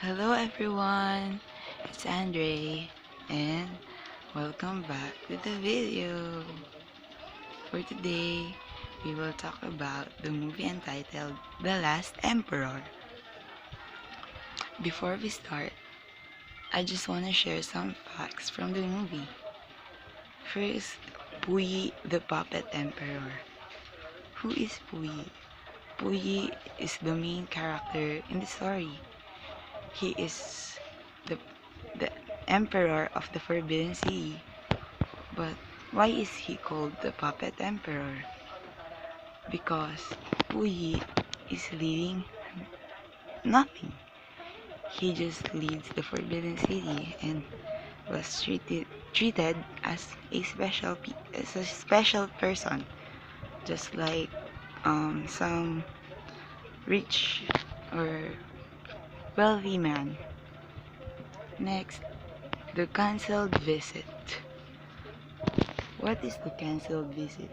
Hello everyone, it's Andre and welcome back to the video. For today, we will talk about the movie entitled The Last Emperor. Before we start, I just want to share some facts from the movie. First, Puyi the Puppet Emperor. Who is Puyi? Puyi is the main character in the story. He is the the emperor of the Forbidden City. But why is he called the Puppet Emperor? Because Puyi is leading nothing. He just leads the Forbidden City and was treated as as a special person, just like some rich or wealthy man. Next, the cancelled visit. What is the cancelled visit?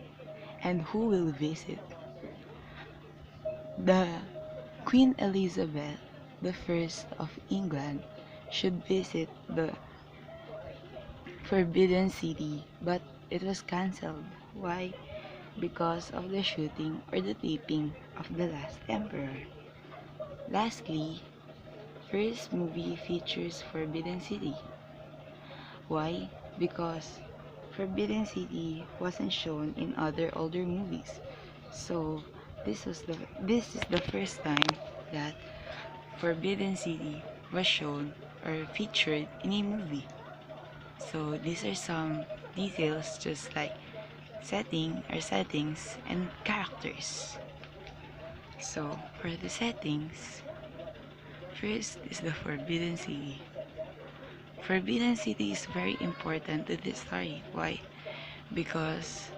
And who will visit? The Queen Elizabeth I of England should visit the Forbidden City, but it was cancelled. Why? Because of the shooting or the taping of The Last Emperor. Lastly, first movie features Forbidden City. Why? Because Forbidden City wasn't shown in other older movies. So this is the first time that Forbidden City was shown or featured in a movie. So these are some details just like settings and characters. So for the settings, first is the Forbidden City. Forbidden City is very important to this story. Why? Because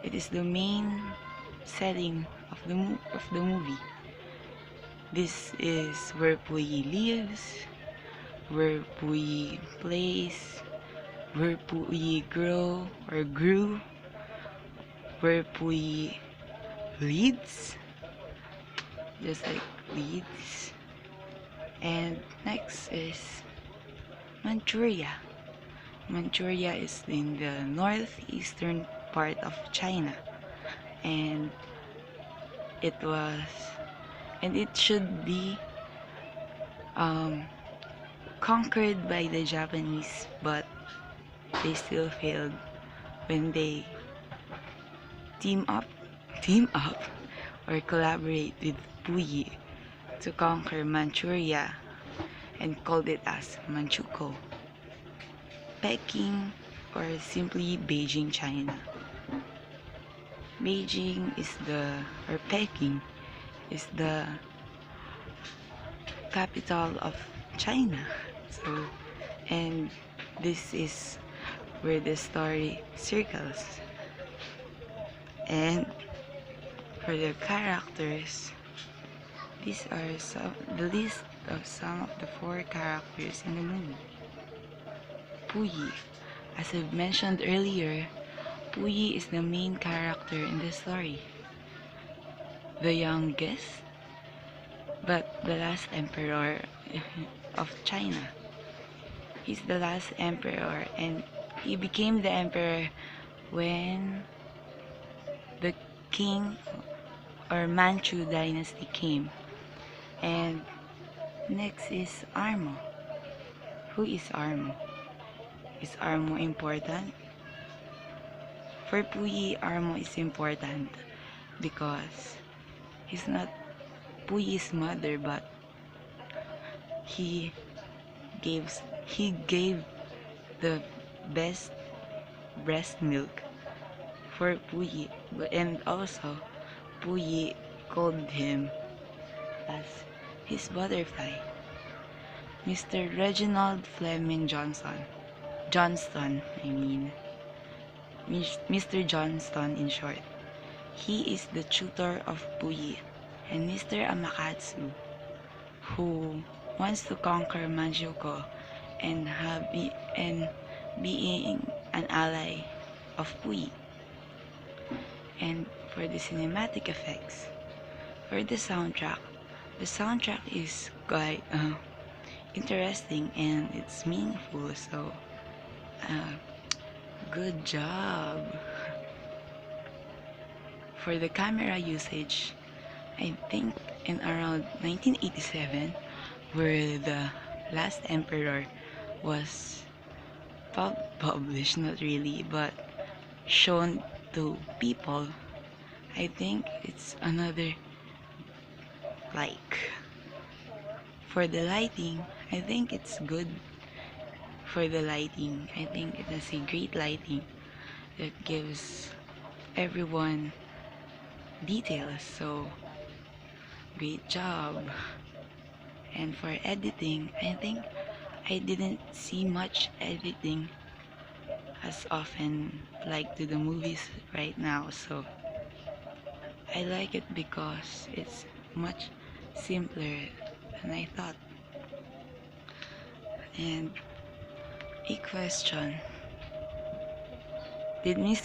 it is the main setting of the movie. This is where Puyi lives, where Puyi plays, where Puyi grew, where Puyi leads, just like leads. And next is Manchuria. Manchuria is in the northeastern part of China, and it was it should be conquered by the Japanese, but they still failed when they team up team up or collaborate with Puyi to conquer Manchuria and called it as Manchukuo. Peking, or simply Beijing, China. Peking is the capital of China. So, and this is where the story circles. And for the characters, these are the list of some of the 4 characters in the movie. Puyi. As I've mentioned earlier, Puyi is the main character in the story. The youngest, but the last emperor of China. He's the last emperor, and he became the emperor when the king or Manchu dynasty came. And next is Armo. Who is Armo? Is Armo important? For Puyi, Armo is important because he's not Puyi's mother, but he gave the best breast milk for Puyi, and also Puyi called him as his butterfly. Mr. Reginald Fleming Johnston, Mr. Johnston in short. He is the tutor of Puyi, and Mr. Amakatsu, who wants to conquer Manchukuo and being an ally of Puyi. And for the cinematic effects, for the soundtrack is interesting and it's meaningful. So, uh, good job. For the camera usage, I think in around 1987, where the last emperor was published, not really, but shown to people, I think it's another like. For the lighting, I think it's good. For the lighting, I think it has a great lighting that gives everyone details. So, great job. And for editing, I think I didn't see much editing as often like to the movies right now. So, I like it because it's much simpler than I thought. And a question. Did Miss